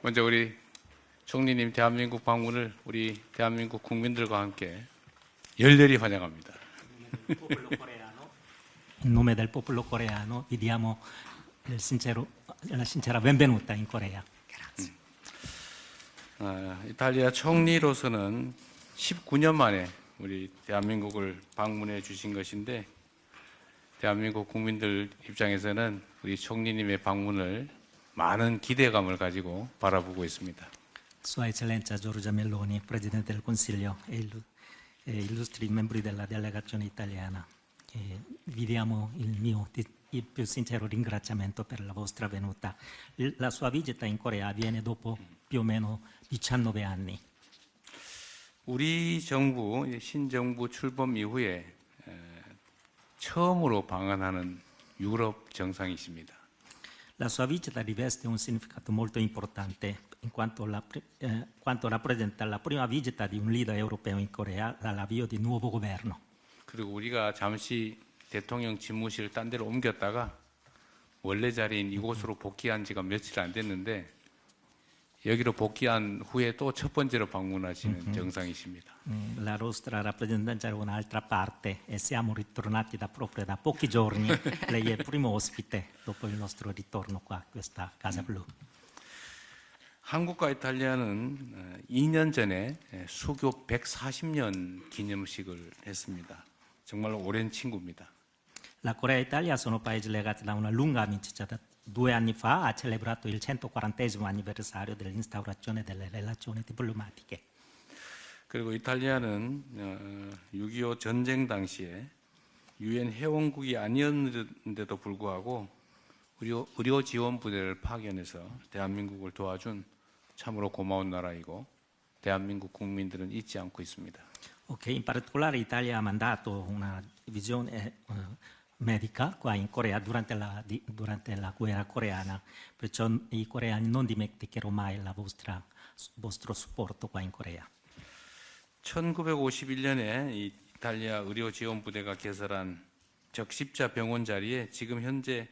먼저 우리 총리님 대한민국 방문을 우리 대한민국 국민들과 함께 열렬히 환영합니다. In nome del popolo coreano vi diamo la sincera benvenuta in Corea. 이탈리아 총리로서는 19년 만에 우리 대한민국을 방문해 주신 것인데 대한민국 국민들 입장에서는 우리 총리님의 방문을 많은 기대감을 가지고 바라보고 있습니다. Sua Eccellenza Giorgia Meloni, Presidente del Consiglio e illustri membri della delegazione italiana, vi diamo il più sincero ringraziamento per la vostra venuta. La sua visita in Corea avviene dopo più o meno 19 anni. 우리 정부, 신정부 출범 이후에 처음으로 방한하는 유럽 정상이십니다. La sua visita riveste un significato molto importante in quanto rappresenta la prima visita di un leader europeo in Corea dall'avvio di un nuovo governo. 그리고 우리가 잠시 대통령 집무실을 딴 데로 옮겼다가 원래 자리인 이곳으로 복귀한 지가 며칠 안 됐는데 여기로 복귀한 후에 또 첫 번째로 방문하시는 정상이십니다. La nostra rappresentanza era un'altra parte e siamo ritornati proprio da pochi giorni. Lei è il primo ospite dopo il nostro ritorno qua a questa Casa Blu. 한국과 이탈리아는 2년 전에 수교 140년 기념식을 했습니다. 정말 오랜 친구입니다. La Corea e l'Italia sono paesi legati da una lunga amicizia. 2 anni fa ha celebrato il 140° anniversario dell'instaurazione delle relazioni diplomatiche. 그리고 이탈리아는 6.25 전쟁 당시에 유엔 회원국이 아니었는데도 불구하고 의료 지원 부대를 파견해서 대한민국을 도와준 참으로 고마운 나라이고 대한민국 국민들은 잊지 않고 있습니다. Ok, in particolare l'Italia ha mandato una divisione medica qua in Corea durante la guerra coreana, perciò i coreani non dimenticherò mai il vostro supporto qua in Corea. 1951년에 이탈리아 의료 지원 부대가 개설한 적십자 병원 자리에 지금 현재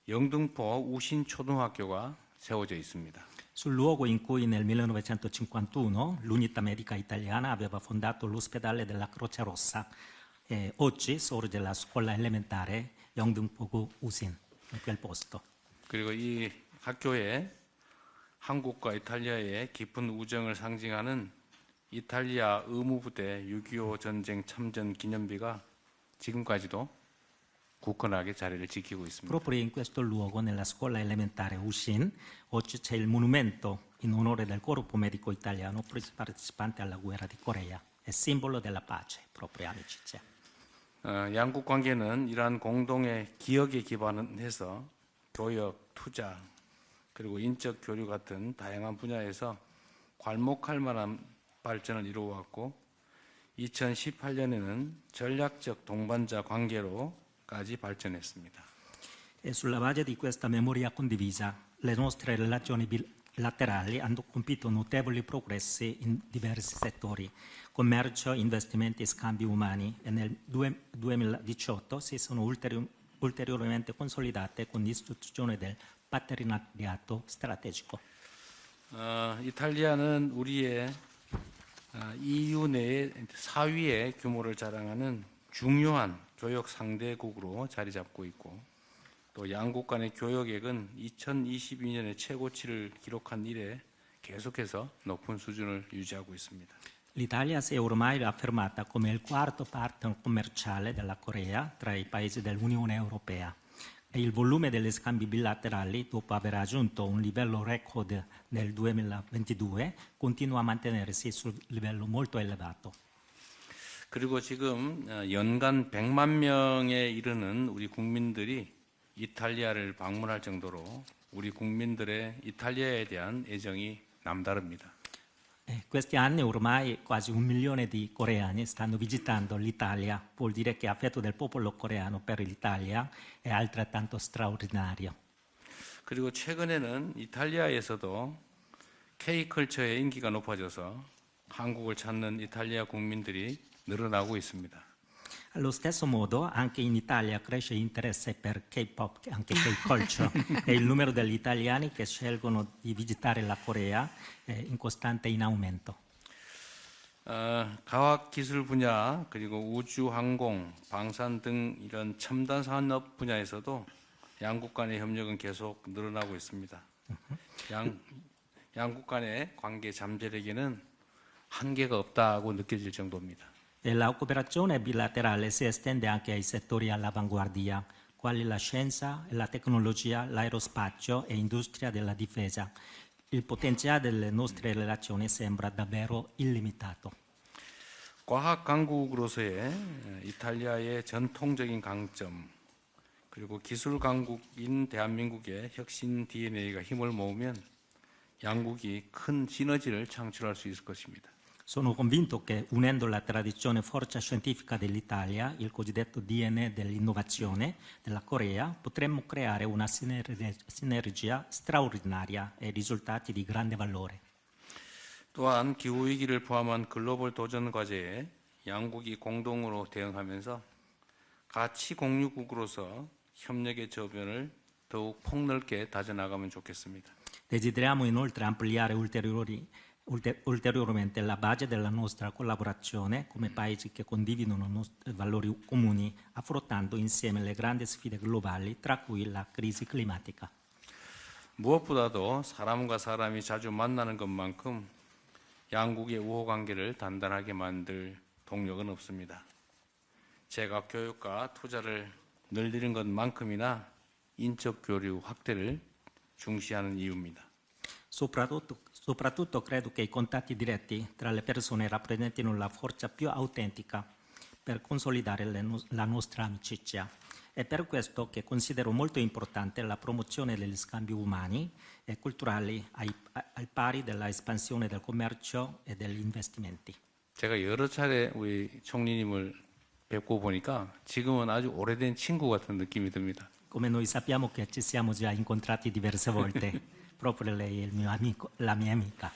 영등포 우신 초등학교가 세워져 있습니다. Sul luogo in cui nel 1951 l'unità medica italiana aveva fondato l'ospedale della Croce Rossa, oggi sorge la scuola elementare 영등포구 우신, in quel posto. 그리고 이 학교에 한국과 이탈리아의 깊은 우정을 상징하는 이탈리아 의무부대 6.25 전쟁 참전 기념비가 지금까지도 굳건하게 자리를 지키고 있습니다. Proprio in questo luogo, nella scuola elementare Ushin, oggi c'è il monumento in onore del corpo medico italiano partecipante alla guerra di Corea, è simbolo della pace, proprio amicizia. 양국 관계는 이러한 공동의 기억에 기반해서 교역, 투자, 그리고 인적 교류 같은 다양한 분야에서 괄목할 만한 발전을 이루어왔고 2018년에는 전략적 동반자 관계로까지 발전했습니다. E sulla base di questa memoria condivisa, le nostre relazioni bilaterali hanno compiuto notevoli progressi in diversi settori, commercio, investimenti e scambi umani, e nel 2018 si sono ulteriormente consolidate con l'istituzione del partenariato strategico. 이탈리아는 우리의 EU 내 4위의 규모를 자랑하는 중요한 교역 상대국으로 자리 잡고 있고 또 양국 간의 교역액은 2022년에 최고치를 기록한 이래 계속해서 높은 수준을 유지하고 있습니다. L'Italia si è ormai affermata come il quarto partner commerciale della Corea tra i paesi dell'Unione Europea e il volume degli scambi bilaterali, dopo aver raggiunto un livello record nel 2022, continua a mantenersi sul livello molto elevato. 그리고 지금 연간 100만 명에 이르는 우리 국민들이 이탈리아를 방문할 정도로 우리 국민들의 이탈리아에 대한 애정이 남다릅니다. Questi anni ormai quasi 1 milione di coreani stanno visitando l'Italia, vuol dire che l'affetto del popolo coreano per l'Italia è altrettanto straordinario. 그리고 최근에는 이탈리아에서도 K컬처의 인기가 높아져서 한국을 찾는 이탈리아 국민들이 늘어나고 있습니다. Allo stesso modo, anche in Italia cresce interesse per K-pop, anche K-culture, e il numero degli italiani che scelgono di visitare la Corea è in costante in aumento. 과학기술 분야 그리고 우주, 항공, 방산 등 이런 첨단 산업 분야에서도 양국 간의 협력은 계속 늘어나고 있습니다. 양국 간의 관계 잠재력에는 한계가 없다고 느껴질 정도입니다. E la cooperazione bilaterale si estende anche ai settori all'avanguardia, quali la scienza, la tecnologia, l'aerospazio e industria della difesa. Il potenziale delle nostre relazioni sembra davvero illimitato. 과학 강국으로서의 이탈리아의 전통적인 강점 그리고 기술 강국인 대한민국의 혁신 DNA가 힘을 모으면 양국이 큰 시너지를 창출할 수 있을 것입니다. Sono convinto che unendo la tradizione forza scientifica dell'Italia, il cosiddetto DNA dell'innovazione della Corea, potremmo creare una sinergia straordinaria e risultati di grande valore. 또한 기후위기를 포함한 글로벌 도전 과제에 양국이 공동으로 대응하면서 가치 공유국으로서 협력의 저변을 더욱 폭넓게 다져나가면 좋겠습니다. Desideriamo inoltre ampliare ulteriormente la base della nostra collaborazione come paesi che condividono valori comuni, affrontando insieme le grandi sfide globali, tra cui la crisi climatica. 무엇보다도 사람과 사람이 자주 만나는 것만큼 양국의 우호 관계를 단단하게 만들 동력은 없습니다. 제가 교육과 투자를 늘리는 것만큼이나 인적 교류 확대를 중시하는 이유입니다. Soprattutto credo che i contatti diretti tra le persone rappresentino la forza più autentica per consolidare la nostra amicizia. È per questo che considero molto importante la promozione degli scambi umani e culturali al pari della espansione del commercio e degli investimenti. 제가 여러 차례 우리 총리님을 뵙고 보니까 지금은 아주 오래된 친구 같은 느낌이 듭니다. Come noi sappiamo che ci siamo già incontrati diverse volte, proprio lei è il mio amico, la mia amica.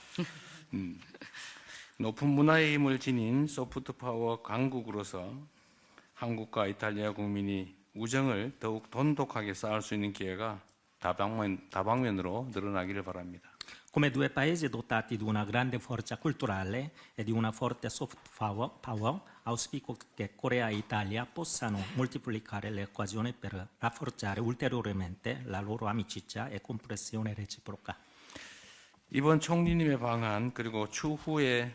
높은 문화의 힘을 지닌 소프트 파워 강국으로서 한국과 이탈리아 국민이 우정을 더욱 돈독하게 쌓을 수 있는 기회가 다방면으로 늘어나기를 바랍니다. Come due paesi dotati di una grande forza culturale e di una forte soft power, auspico che Corea e Italia possano moltiplicare le occasioni per rafforzare ulteriormente la loro amicizia e comprensione reciproca. 이번 총리님의 방한 그리고 추후에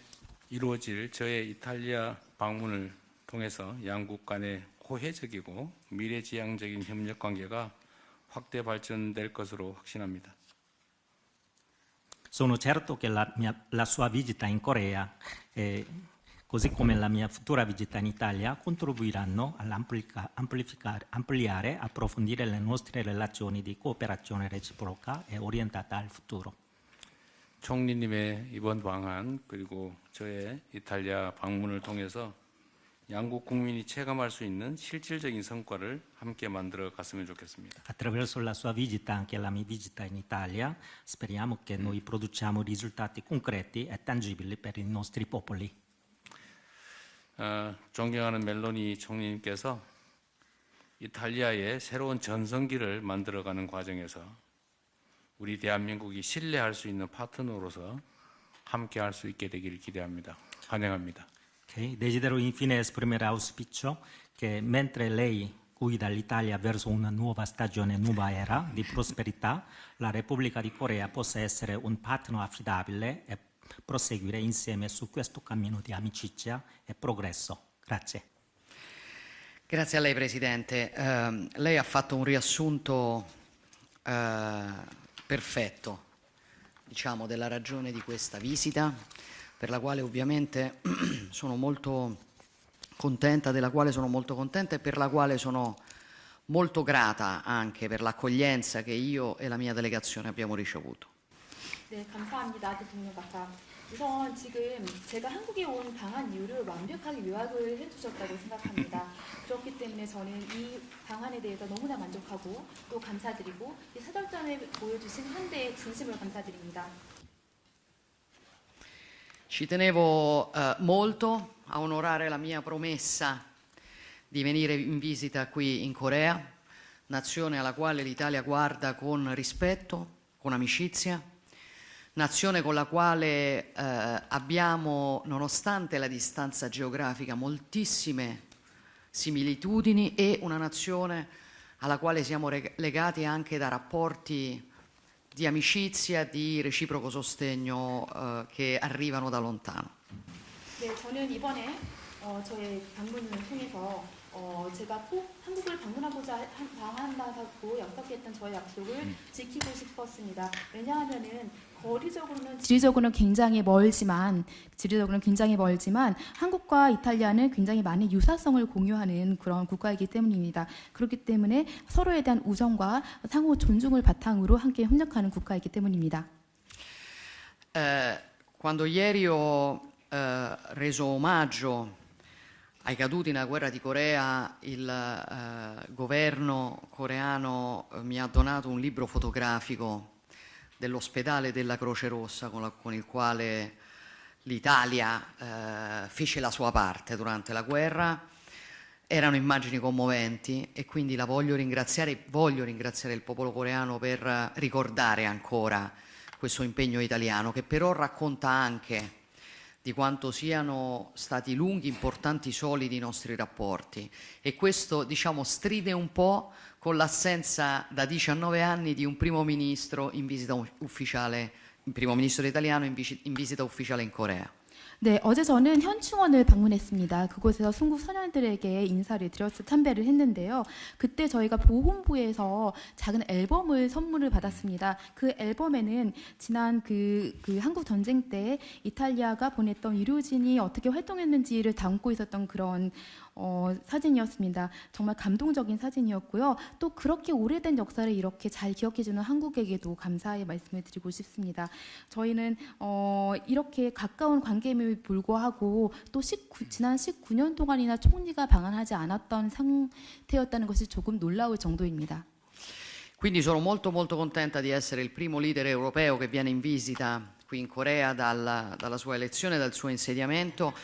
이루어질 저의 이탈리아 방문을 통해서 양국 간의 호혜적이고 미래지향적인 협력 관계가 확대 발전될 것으로 확신합니다. Sono certo che la sua visita in Corea, così come la mia futura visita in Italia, contribuiranno ampliare e approfondire le nostre relazioni di cooperazione reciproca e orientata al futuro. 총리님의 이번 방한 그리고 저의 이탈리아 방문을 통해서 양국 국민이 체감할 수 있는 실질적인 성과를 함께 만들어 갔으면 좋겠습니다. Attraverso la sua visita, anche la mia visita in Italia, speriamo che noi produciamo risultati concreti e tangibili per i nostri popoli. 존경하는 멜로니 총리님께서 이탈리아의 새로운 전성기를 만들어가는 과정에서 우리 대한민국이 신뢰할 수 있는 파트너로서 함께할 수 있게 되기를 기대합니다. 환영합니다. Okay. Desidero infine esprimere auspicio che mentre lei guida l'Italia verso una nuova stagione, nuova era di prosperità, la Repubblica di Corea possa essere un partner affidabile e proseguire insieme su questo cammino di amicizia e progresso. Grazie. Grazie a lei Presidente. Lei ha fatto un riassunto perfetto, diciamo, della ragione di questa visita, per la quale ovviamente sono molto contenta, della quale sono molto contenta e per la quale sono molto grata anche per l'accoglienza che io e la mia delegazione abbiamo ricevuto. 네, 감사합니다. 대통령 각하. 우선 지금 제가 한국에 온 방한 이유를 완벽하게 요약을 해주셨다고 생각합니다. 그렇기 때문에 저는 이 방안에 대해서 너무나 만족하고 또 감사드리고 이 사절전에 보여주신 환대에 진심으로 감사드립니다. Ci tenevo molto a onorare la mia promessa di venire in visita qui in Corea, nazione alla quale l'Italia guarda con rispetto, con amicizia, nazione con la quale abbiamo, nonostante la distanza geografica, moltissime similitudini, e una nazione alla quale siamo legati anche da rapporti di amicizia, di reciproco sostegno che arrivano da lontano. 네, 저는 이번에 저의 방문을 통해서 제가 꼭 한국을 방문한다고 약속했던 저의 약속을 지키고 싶었습니다. 왜냐하면은 지리적으로는 굉장히 멀지만 한국과 이탈리아는 굉장히 많은 유사성을 공유하는 그런 국가이기 때문입니다. 그렇기 때문에 서로에 대한 우정과 상호 존중을 바탕으로 함께 협력하는 국가이기 때문입니다. Quando ieri ho reso omaggio ai caduti nella guerra di Corea, il governo coreano mi ha donato un libro fotografico dell'ospedale della Croce Rossa con il quale l'Italia fece la sua parte durante la guerra. Erano immagini commoventi e quindi voglio ringraziare il popolo coreano per ricordare ancora questo impegno italiano, che però racconta anche di quanto siano stati lunghi, importanti, solidi i nostri rapporti, e questo, diciamo, stride un po' con l'assenza da 19 anni di un primo ministro in visita ufficiale, il primo ministro italiano in visita ufficiale in Corea. 네, 어제 저는 현충원을 방문했습니다. 그곳에서 순국 선열들에게 참배를 했는데요. 그때 저희가 보훈부에서 작은 앨범을 선물을 받았습니다. 그 앨범에는 지난 그 한국 전쟁 때 이탈리아가 보냈던 의료진이 어떻게 활동했는지를 담고 있었던 그런 사진이었습니다. 정말 감동적인 사진이었고요. 또 그렇게 오래된 역사를 이렇게 잘 기억해주는 한국에게도 감사의 말씀을 드리고 싶습니다. 저희는 이렇게 가까운 관계임에도 불구하고 또 지난 19년 동안이나 총리가 방한하지 않았던 상태였다는 것이 조금 놀라울 정도입니다. Quindi sono molto contenta di essere il primo leader europeo che viene in visita qui in Corea dalla sua elezione, dal suo insediamento.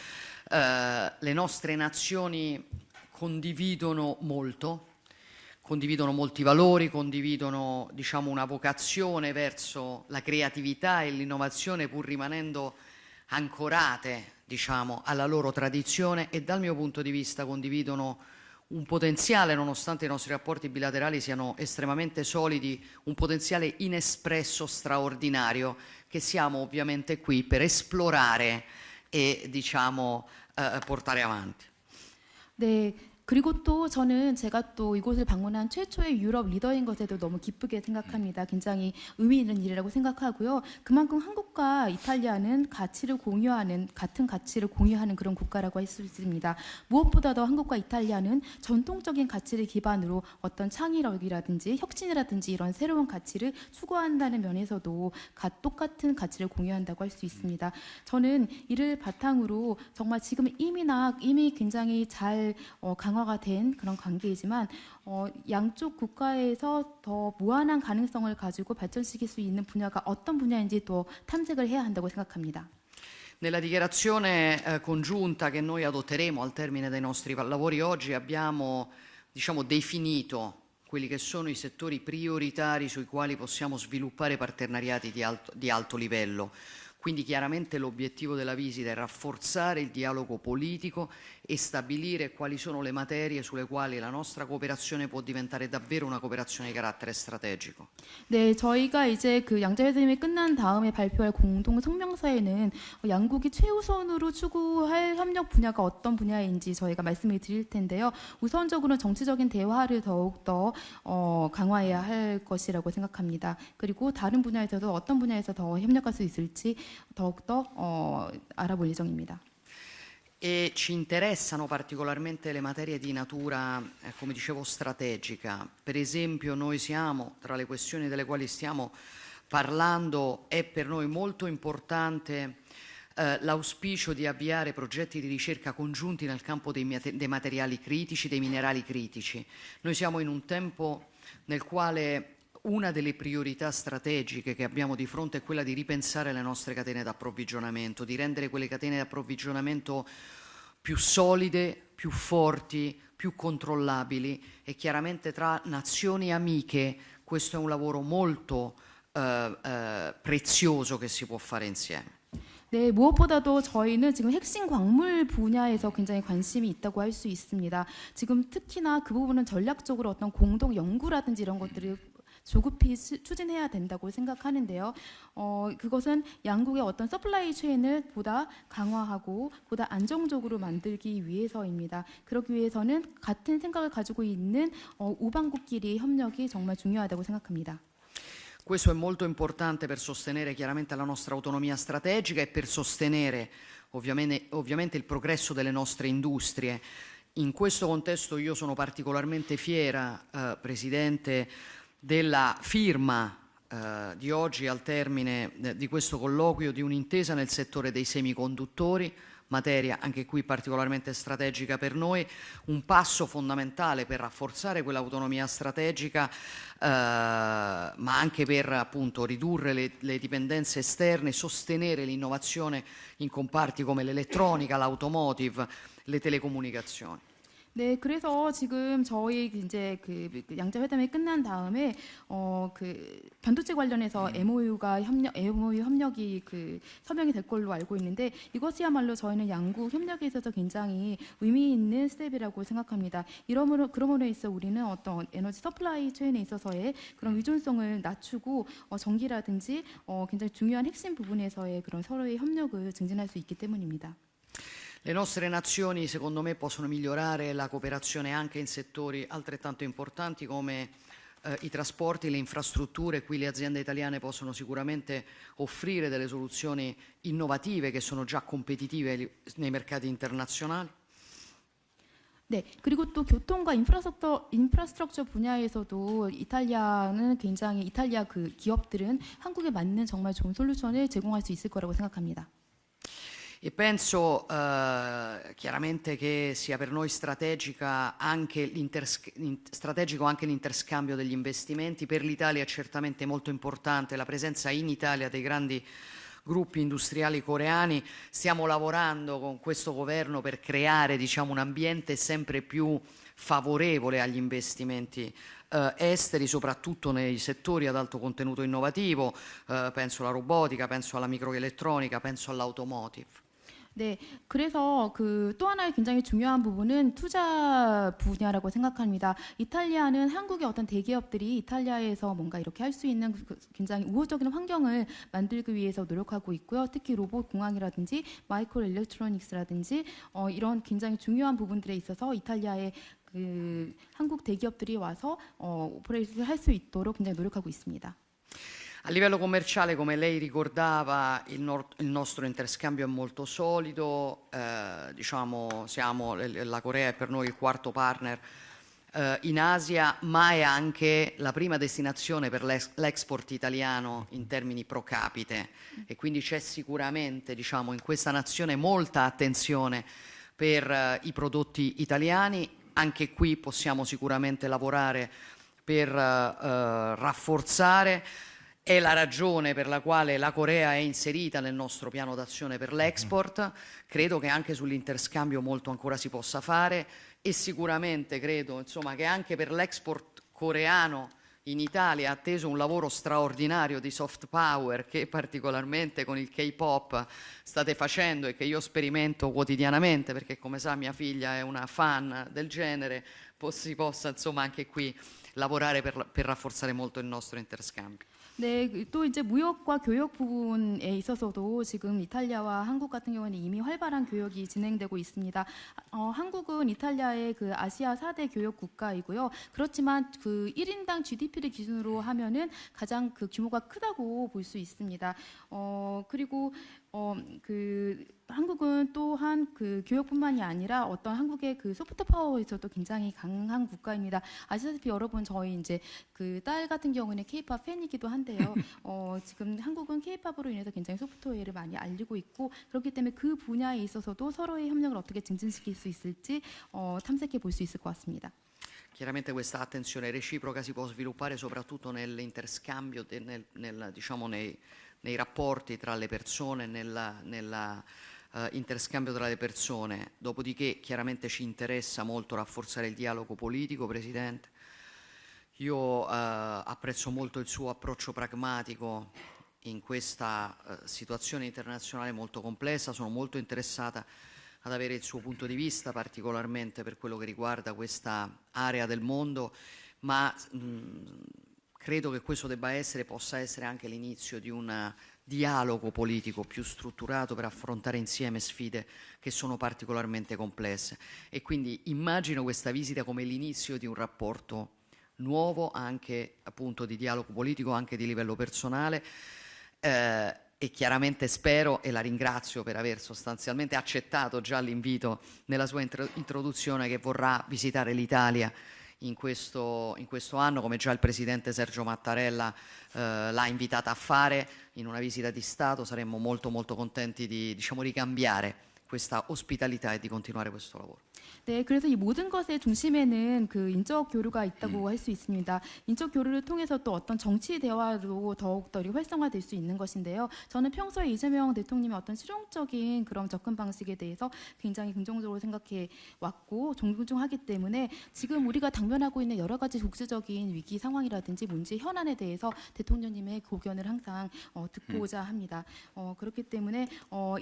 Le nostre nazioni condividono molti valori, condividono, diciamo, una vocazione verso la creatività e l'innovazione, pur rimanendo ancorate, diciamo, alla loro tradizione, e dal mio punto di vista condividono un potenziale, nonostante i nostri rapporti bilaterali siano estremamente solidi, un potenziale inespresso straordinario che siamo ovviamente qui per esplorare e, diciamo, portare avanti. 네. 그리고 또 저는 제가 또 이곳을 방문한 최초의 유럽 리더인 것에도 너무 기쁘게 생각합니다. 굉장히 의미 있는 일이라고 생각하고요. 그만큼 한국과 이탈리아는 같은 가치를 공유하는 그런 국가라고 할 수 있습니다. 무엇보다도 한국과 이탈리아는 전통적인 가치를 기반으로 어떤 창의력이라든지 혁신이라든지 이런 새로운 가치를 추구한다는 면에서도 똑같은 가치를 공유한다고 할 수 있습니다. 저는 이를 바탕으로 정말 지금 이미 굉장히 잘 강화가 된 그런 관계이지만 양쪽 국가에서 더 무한한 가능성을 가지고 발전시킬 수 있는 분야가 어떤 분야인지 또 탐색을 해야 한다고 생각합니다. Nella dichiarazione congiunta che noi adotteremo al termine dei nostri lavori oggi abbiamo, diciamo, definito quelli che sono i settori prioritari sui quali possiamo sviluppare partenariati di alto livello. Quindi chiaramente l'obiettivo della visita è rafforzare il dialogo politico e stabilire quali sono le materie sulle quali la nostra cooperazione può diventare davvero una cooperazione di carattere strategico. 네, 저희가 이제 그 양자회담이 끝난 다음에 발표할 공동 성명서에는 양국이 최우선으로 추구할 협력 분야가 어떤 분야인지 저희가 말씀을 드릴 텐데요. 우선적으로는 정치적인 대화를 더욱더 강화해야 할 것이라고 생각합니다. 그리고 다른 분야에서도 어떤 분야에서 더 협력할 수 있을지 더욱더 알아볼 예정입니다. E ci interessano particolarmente le materie di natura, come dicevo, strategica. Per esempio, noi siamo, tra le questioni delle quali stiamo parlando, è per noi molto importante l'auspicio di avviare progetti di ricerca congiunti nel campo dei materiali critici, dei minerali critici. Noi siamo in un tempo nel quale una delle priorità strategiche che abbiamo di fronte è quella di ripensare le nostre catene d'approvvigionamento, di rendere quelle catene d'approvvigionamento più solide, più forti, più controllabili e chiaramente tra nazioni amiche questo è un lavoro molto prezioso che si può fare insieme. 네, 무엇보다도 저희는 지금 핵심 광물 분야에서 굉장히 관심이 있다고 할 수 있습니다. 지금 특히나 그 부분은 전략적으로 어떤 공동 연구라든지 이런 것들을 조급히 추진해야 된다고 생각하는데요. 그것은 양국의 어떤 서플라이 체인을 보다 강화하고 보다 안정적으로 만들기 위해서입니다. 그러기 위해서는 같은 생각을 가지고 있는 우방국끼리 협력이 정말 중요하다고 생각합니다. Questo è molto importante per sostenere chiaramente la nostra autonomia strategica e per sostenere ovviamente il progresso delle nostre industrie. In questo contesto io sono particolarmente fiera, Presidente, della firma di oggi al termine di questo colloquio di un'intesa nel settore dei semiconduttori, materia anche qui particolarmente strategica per noi, un passo fondamentale per rafforzare quell'autonomia strategica, ma anche per appunto ridurre le dipendenze esterne, sostenere l'innovazione in comparti come l'elettronica, l'automotive, le telecomunicazioni. 네, 그래서 지금 저희 이제 양자 회담이 끝난 다음에 반도체 관련해서 MOU 협력이 서명이 될 걸로 알고 있는데 이것이야말로 저희는 양국 협력에 있어서 굉장히 의미 있는 스텝이라고 생각합니다. 그러므로 해서 우리는 어떤 에너지 서플라이 체인에 있어서의 그런 의존성을 낮추고 전기라든지 굉장히 중요한 핵심 부분에서의 그런 서로의 협력을 증진할 수 있기 때문입니다. Le nostre nazioni, secondo me, possono migliorare la cooperazione anche in settori altrettanto importanti come i trasporti, le infrastrutture. Qui le aziende italiane possono sicuramente offrire delle soluzioni innovative che sono già competitive nei mercati internazionali. 네, 그리고 또 교통과 인프라스트럭처 분야에서도 이탈리아 기업들은 한국에 맞는 정말 좋은 솔루션을 제공할 수 있을 거라고 생각합니다. E penso chiaramente che sia per noi strategico anche l'interscambio degli investimenti. Per l'Italia è certamente molto importante la presenza in Italia dei grandi gruppi industriali coreani. Stiamo lavorando con questo governo per creare, diciamo, un ambiente sempre più favorevole agli investimenti esteri, soprattutto nei settori ad alto contenuto innovativo, penso alla robotica, penso alla microelettronica, penso all'automotive. 네, 그래서 또 하나의 굉장히 중요한 부분은 투자 분야라고 생각합니다. 이탈리아는 한국의 어떤 대기업들이 이탈리아에서 뭔가 이렇게 할 수 있는 굉장히 우호적인 환경을 만들기 위해서 노력하고 있고요. 특히 로봇 공학이라든지 마이크로 일렉트로닉스라든지 이런 굉장히 중요한 부분들에 있어서 이탈리아의 한국 대기업들이 와서 오퍼레이션을 할 수 있도록 굉장히 노력하고 있습니다. A livello commerciale, come lei ricordava, il nostro interscambio è molto solido, diciamo, la Corea è per noi il quarto partner in Asia, ma è anche la prima destinazione per l'export italiano in termini pro capite e quindi c'è sicuramente, diciamo, in questa nazione molta attenzione per i prodotti italiani. Anche qui possiamo sicuramente lavorare per rafforzare. È la ragione per la quale la Corea è inserita nel nostro piano d'azione per l'export. Credo che anche sull'interscambio molto ancora si possa fare e sicuramente credo, insomma, che anche per l'export coreano in Italia è atteso un lavoro straordinario di soft power che particolarmente con il K-pop state facendo e che io sperimento quotidianamente perché, come sa, mia figlia è una fan del genere, si possa insomma anche qui lavorare per rafforzare molto il nostro interscambio. 네, 또 이제 무역과 교역 부분에 있어서도 지금 이탈리아와 한국 같은 경우는 이미 활발한 교역이 진행되고 있습니다. 한국은 이탈리아의 아시아 4대 교역 국가이고요. 그렇지만 1인당 GDP를 기준으로 하면은 가장 규모가 크다고 볼 수 있습니다. 그리고 한국은 또한 교역뿐만이 아니라 어떤 한국의 소프트 파워에서도 굉장히 강한 국가입니다. 아시다시피 여러분 저희 이제 딸 같은 경우는 K-팝 팬이기도 한데요. 지금 한국은 K-팝으로 인해서 굉장히 소프트웨어를 많이 알리고 있고 그렇기 때문에 그 분야에 있어서도 서로의 협력을 어떻게 증진시킬 수 있을지 탐색해 볼 수 있을 것 같습니다. Chiaramente questa attenzione reciproca si può sviluppare soprattutto nell'interscambio, diciamo nei rapporti tra le persone, nella interscambio tra le persone. Dopodiché chiaramente ci interessa molto rafforzare il dialogo politico, Presidente. Io apprezzo molto il suo approccio pragmatico in questa situazione internazionale molto complessa, sono molto interessata ad avere il suo punto di vista, particolarmente per quello che riguarda questa area del mondo, ma credo che questo possa essere anche l'inizio di un dialogo politico più strutturato per affrontare insieme sfide che sono particolarmente complesse. E quindi immagino questa visita come l'inizio di un rapporto nuovo, anche appunto di dialogo politico, anche di livello personale, e chiaramente spero, e la ringrazio per aver sostanzialmente accettato già l'invito nella sua introduzione, che vorrà visitare l'Italia in questo anno, come già il Presidente Sergio Mattarella l'ha invitata a fare in una visita di Stato. Saremmo molto molto contenti di ricambiare questa ospitalità e di continuare questo lavoro. 네, 그래서 이 모든 것의 중심에는 그 인적 교류가 있다고 할 수 있습니다. 인적 교류를 통해서 또 어떤 정치 대화로 더욱더 활성화될 수 있는 것인데요. 저는 평소에 이재명 대통령의 어떤 실용적인 그런 접근 방식에 대해서 굉장히 긍정적으로 생각해 왔고 존중하기 때문에 지금 우리가 당면하고 있는 여러 가지 국제적인 위기 상황이라든지 문제 현안에 대해서 대통령님의 고견을 항상 듣고자 합니다. 그렇기 때문에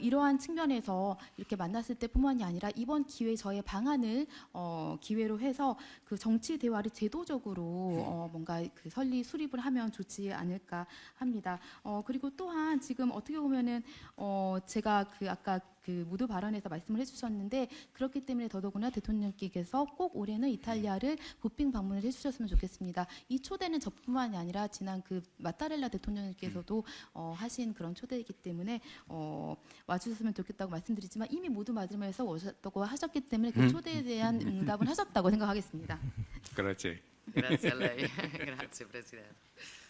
이러한 측면에서 이렇게 만났을 때뿐만이 아니라 이번 기회에 저의 방안을 기회로 해서 그 정치 대화를 제도적으로 뭔가 그 수립을 하면 좋지 않을까 합니다. 그리고 또한 지금 어떻게 보면은 제가 그 아까 그 무드 발언에서 말씀을 해주셨는데 그렇기 때문에 더더구나 대통령께서 꼭 올해는 이탈리아를 부핑 방문을 해주셨으면 좋겠습니다. 이 초대는 저뿐만이 아니라 지난 그 마타렐라 대통령께서도 하신 그런 초대이기 때문에 와주셨으면 좋겠다고 말씀드리지만 이미 모두 맞으면서 오셨다고 하셨기 때문에 그 초대에 대한 응답은 하셨다고 생각하겠습니다. 그렇지. Grazie a lei, grazie Presidente.